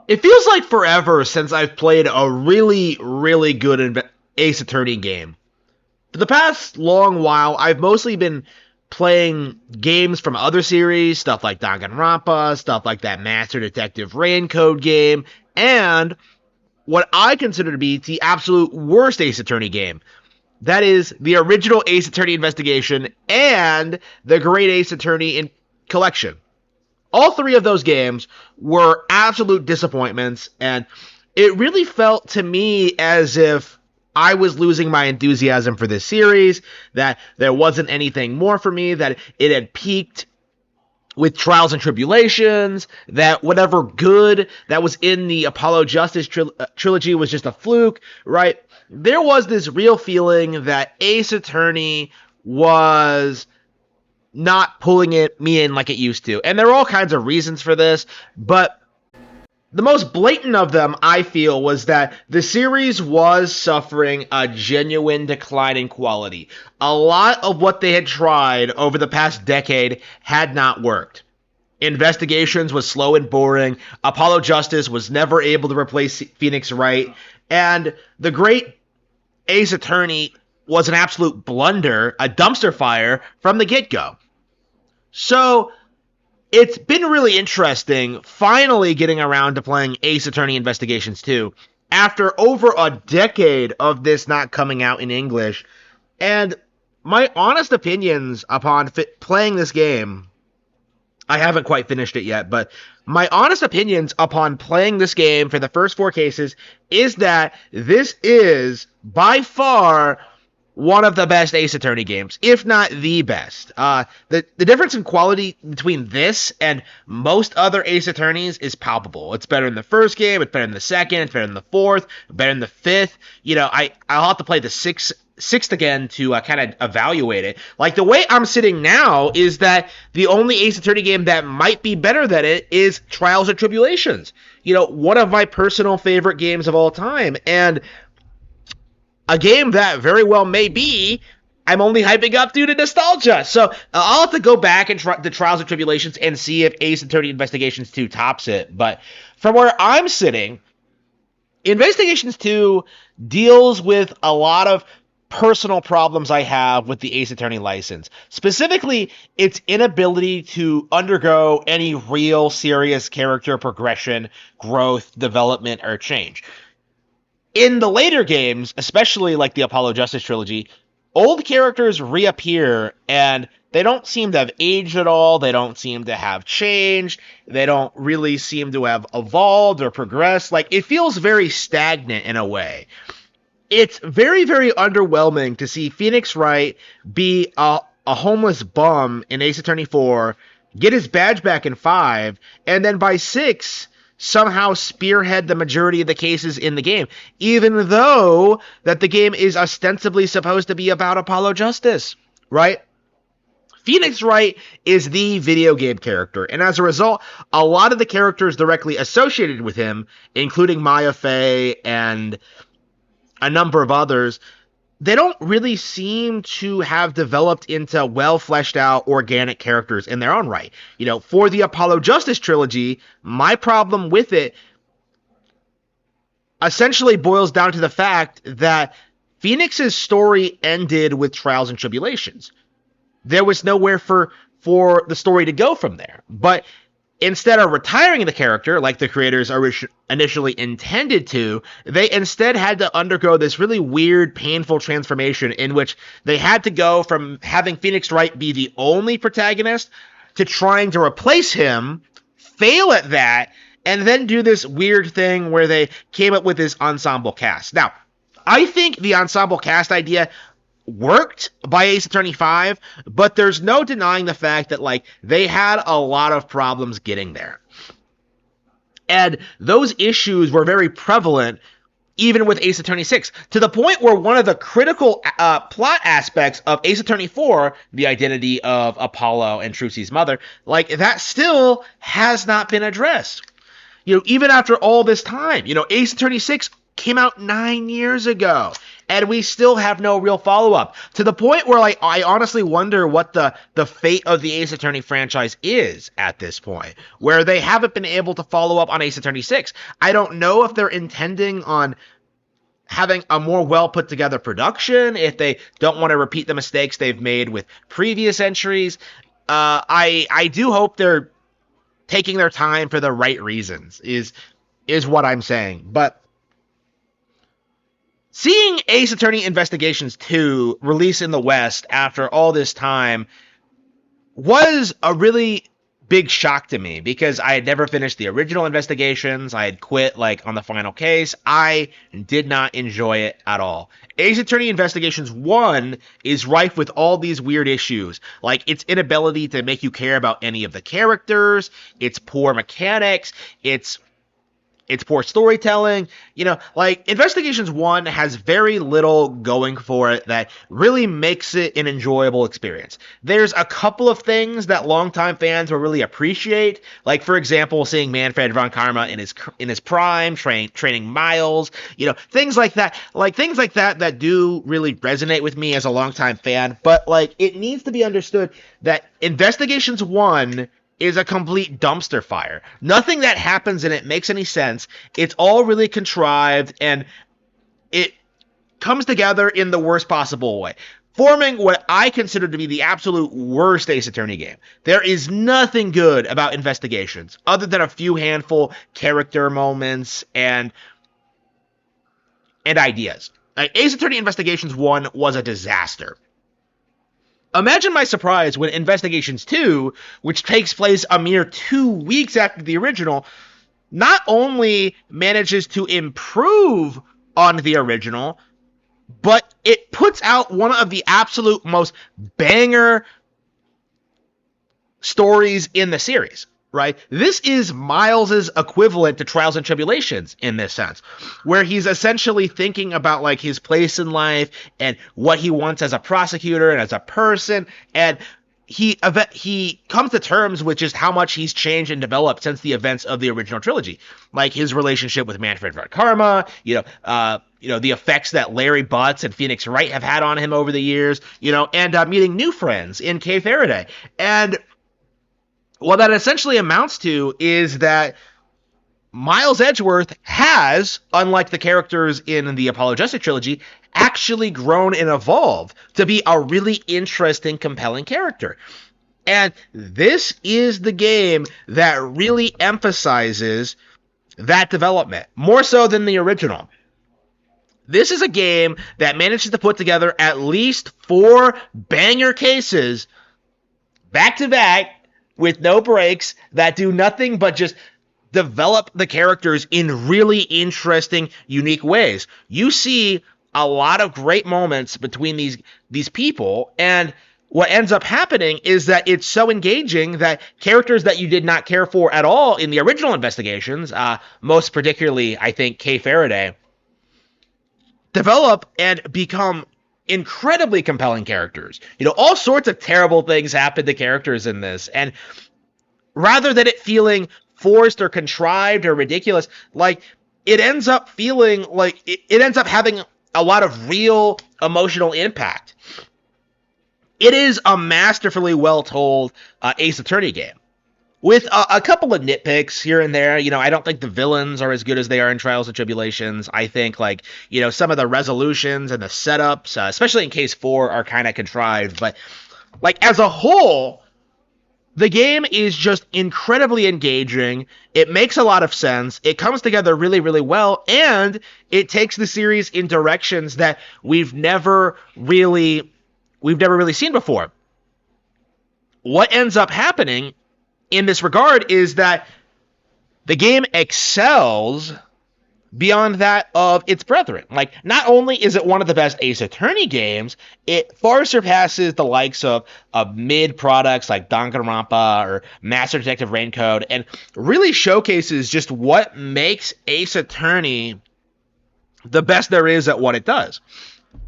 It feels like forever since I've played a really, really good Ace Attorney game. For the past long while, I've mostly been playing games from other series, stuff like Danganronpa, stuff like that Master Detective Rain game, and what I consider to be the absolute worst Ace Attorney game. That is the original Ace Attorney Investigation and the Great Ace Attorney Collection. All three of those games were absolute disappointments, and it really felt to me as if I was losing my enthusiasm for this series, that there wasn't anything more for me, that it had peaked with Trials and Tribulations, that whatever good that was in the Apollo Justice trilogy was just a fluke, right? There was this real feeling that Ace Attorney was not pulling me in like it used to. And there are all kinds of reasons for this, but the most blatant of them, I feel, was that the series was suffering a genuine decline in quality. A lot of what they had tried over the past decade had not worked. Investigations was slow and boring. Apollo Justice was never able to replace Phoenix Wright. And the great Ace Attorney was an absolute blunder, a dumpster fire from the get-go. So it's been really interesting finally getting around to playing Ace Attorney Investigations 2 after over a decade of this not coming out in English. And my honest opinions upon playing this game, I haven't quite finished it yet, but my honest opinions upon playing this game for the first four cases is that this is by far one of the best Ace Attorney games, if not the best. The difference in quality between this and most other Ace Attorneys is palpable. It's better in the first game, it's better in the second, it's better in the fourth, better in the fifth. You know, I'll have to play the sixth again to kind of evaluate it. Like, the way I'm sitting now is that the only Ace Attorney game that might be better than it is Trials and Tribulations. You know, one of my personal favorite games of all time, and a game that very well may be, I'm only hyping up due to nostalgia. So I'll have to go back and try the Trials and Tribulations and see if Ace Attorney Investigations 2 tops it. But from where I'm sitting, Investigations 2 deals with a lot of personal problems I have with the Ace Attorney license. Specifically, its inability to undergo any real serious character progression, growth, development, or change. In the later games, especially like the Apollo Justice trilogy, old characters reappear and they don't seem to have aged at all. They don't seem to have changed. They don't really seem to have evolved or progressed. Like, it feels very stagnant in a way. It's very, very underwhelming to see Phoenix Wright be a homeless bum in Ace Attorney 4, get his badge back in 5, and then by 6 somehow spearhead the majority of the cases in the game, even though that the game is ostensibly supposed to be about Apollo Justice, right? Phoenix Wright is the video game character, and as a result, a lot of the characters directly associated with him, including Maya Fey and a number of others, they don't really seem to have developed into well fleshed out organic characters in their own right. You know, for the Apollo Justice trilogy, my problem with it essentially boils down to the fact that Phoenix's story ended with Trials and Tribulations. There was nowhere for the story to go from there. But instead of retiring the character like the creators initially intended to, they instead had to undergo this really weird, painful transformation in which they had to go from having Phoenix Wright be the only protagonist to trying to replace him, fail at that, and then do this weird thing where they came up with this ensemble cast. Now, I think the ensemble cast idea worked by Ace Attorney 5, but there's no denying the fact that, like, they had a lot of problems getting there. And those issues were very prevalent even with Ace Attorney 6, to the point where one of the critical plot aspects of Ace Attorney 4, the identity of Apollo and Trucy's mother, like, that still has not been addressed. You know, even after all this time, you know, Ace Attorney 6 came out 9 years ago. and we still have no real follow-up, to the point where like I honestly wonder what the fate of the Ace Attorney franchise is at this point, where they haven't been able to follow up on Ace Attorney 6. I don't know if they're intending on having a more well put together production, if they don't want to repeat the mistakes they've made with previous entries. I do hope they're taking their time for the right reasons, is what I'm saying. But seeing Ace Attorney Investigations 2 release in the West after all this time was a really big shock to me, because I had never finished the original Investigations. I had quit like on the final case. I did not enjoy it at all. Ace Attorney Investigations 1 is rife with all these weird issues, like its inability to make you care about any of the characters, its poor mechanics, its poor storytelling. Like Investigations 1 has very little going for it that really makes it an enjoyable experience. There's a couple of things that longtime fans will really appreciate, like for example, seeing Manfred von Karma in his prime, training Miles, things like that. Like things like that do really resonate with me as a longtime fan, but like it needs to be understood that Investigations 1 is a complete dumpster fire. Nothing that happens in it makes any sense. It's all really contrived, and it comes together in the worst possible way, forming what I consider to be the absolute worst Ace Attorney game. There is nothing good about Investigations, other than a few handful character moments and ideas. Ace Attorney Investigations 1 was a disaster. Imagine my surprise when Investigations 2, which takes place a mere 2 weeks after the original, not only manages to improve on the original, but it puts out one of the absolute most banger stories in the series. Right? This is Miles's equivalent to Trials and Tribulations in this sense, where he's essentially thinking about like his place in life and what he wants as a prosecutor and as a person, and he comes to terms with just how much he's changed and developed since the events of the original trilogy, like his relationship with Manfred von Karma, the effects that Larry Butts and Phoenix Wright have had on him over the years, and meeting new friends in Kay Faraday. And what that essentially amounts to is that Miles Edgeworth has, unlike the characters in the Apollo Justice trilogy, actually grown and evolved to be a really interesting, compelling character. And this is the game that really emphasizes that development, more so than the original. This is a game that manages to put together at least 4 banger cases back to back, with no breaks, that do nothing but just develop the characters in really interesting, unique ways. You see a lot of great moments between these people, and what ends up happening is that it's so engaging that characters that you did not care for at all in the original Investigations, most particularly, I think, Kay Faraday, develop and become incredibly compelling characters. All sorts of terrible things happen to characters in this, and rather than it feeling forced or contrived or ridiculous, like it ends up feeling like it ends up having a lot of real emotional impact. It is a masterfully well told Ace Attorney game, with a couple of nitpicks here and there. I don't think the villains are as good as they are in Trials and Tribulations. I think, some of the resolutions and the setups, especially in Case 4, are kind of contrived. But, as a whole, the game is just incredibly engaging. It makes a lot of sense. It comes together really, really well. And it takes the series in directions that we've never really seen before. What ends up happening in this regard is that the game excels beyond that of its brethren. Not only is it one of the best Ace Attorney games, it far surpasses the likes of mid products like Danganronpa or Master Detective Raincode, and really showcases just what makes Ace Attorney the best there is at what it does.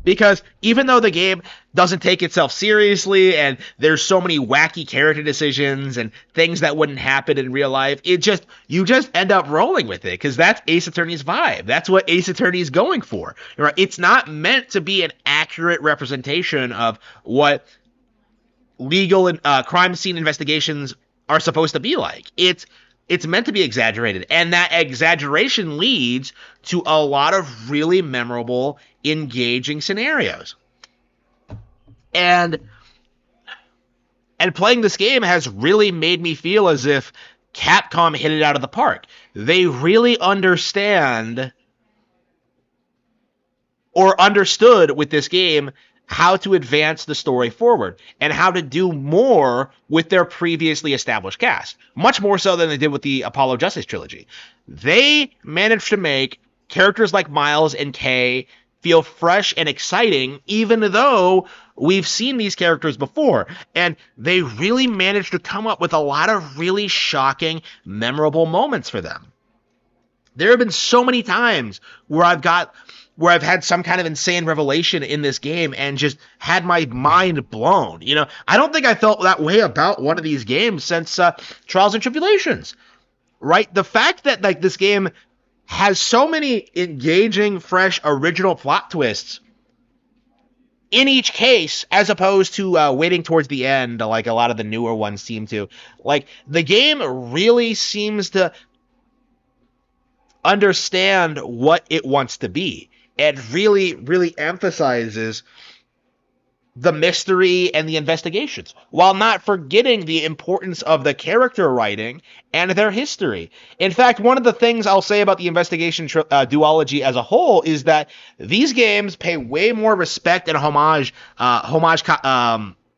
Because even though the game doesn't take itself seriously and there's so many wacky character decisions and things that wouldn't happen in real life, you just end up rolling with it because that's Ace Attorney's vibe. That's what Ace Attorney is going for. Right? It's not meant to be an accurate representation of what legal and crime scene investigations are supposed to be like. It's meant to be exaggerated, and that exaggeration leads to a lot of really memorable, engaging scenarios. And playing this game has really made me feel as if Capcom hit it out of the park. They really understand or understood with this game how to advance the story forward and how to do more with their previously established cast, much more so than they did with the Apollo Justice trilogy. They managed to make characters like Miles and Kay feel fresh and exciting, even though we've seen these characters before. And they really managed to come up with a lot of really shocking, memorable moments for them. There have been so many times where I've had some kind of insane revelation in this game and just had my mind blown. You know, I don't think I felt that way about one of these games since Trials and Tribulations, right? The fact that like this game has so many engaging, fresh, original plot twists in each case, as opposed to waiting towards the end, like a lot of the newer ones seem to. Like, the game really seems to understand what it wants to be. It really, really emphasizes the mystery and the investigations, while not forgetting the importance of the character writing and their history. In fact, one of the things I'll say about the investigation duology as a whole is that these games pay way more respect and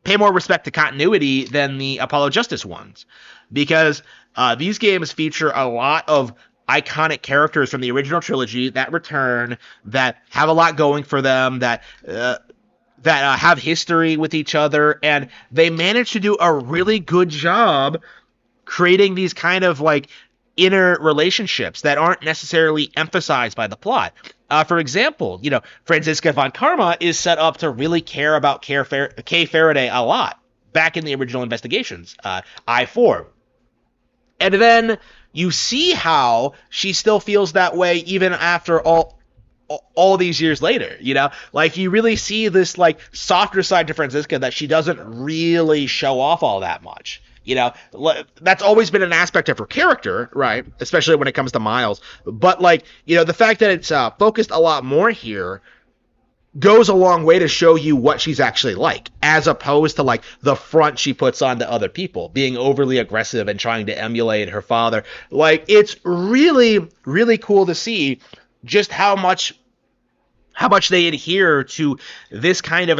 pay more respect to continuity than the Apollo Justice ones, because these games feature a lot of iconic characters from the original trilogy that return, that have a lot going for them, that have history with each other, and they manage to do a really good job creating these kind of like inner relationships that aren't necessarily emphasized by the plot. For example, you know, Franziska von Karma is set up to really care about Kay Faraday a lot back in the original investigations, I-4. And then you see how she still feels that way even after all these years later, you know? Like, you really see this, like, softer side to Franziska that she doesn't really show off all that much. You know, that's always been an aspect of her character, right? Especially when it comes to Miles. But, like, you know, the fact that it's focused a lot more here goes a long way to show you what she's actually like, as opposed to like the front she puts on to other people, being overly aggressive and trying to emulate her father. Like, it's really, really cool to see just how much they adhere to this kind of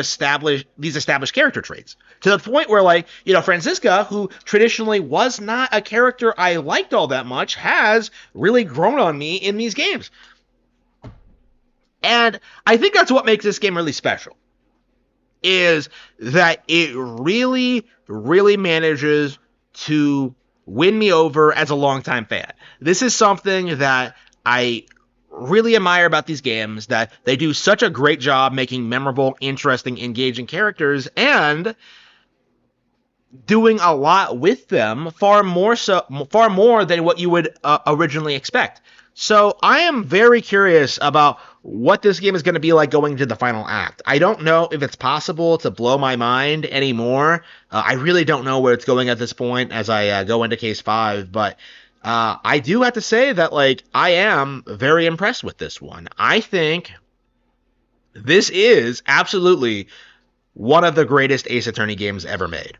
these established character traits, to the point where, like, you know, Franziska, who traditionally was not a character I liked all that much, has really grown on me in these games. And I think that's what makes this game really special, is that it really, really manages to win me over as a longtime fan. This is something that I really admire about these games, that they do such a great job making memorable, interesting, engaging characters, and doing a lot with them, far more than what you would originally expect. So I am very curious about what this game is going to be like going into the final act. I don't know if it's possible to blow my mind anymore. I really don't know where it's going at this point as I go into Case 5, but I do have to say that, like, I am very impressed with this one. I think this is absolutely one of the greatest Ace Attorney games ever made.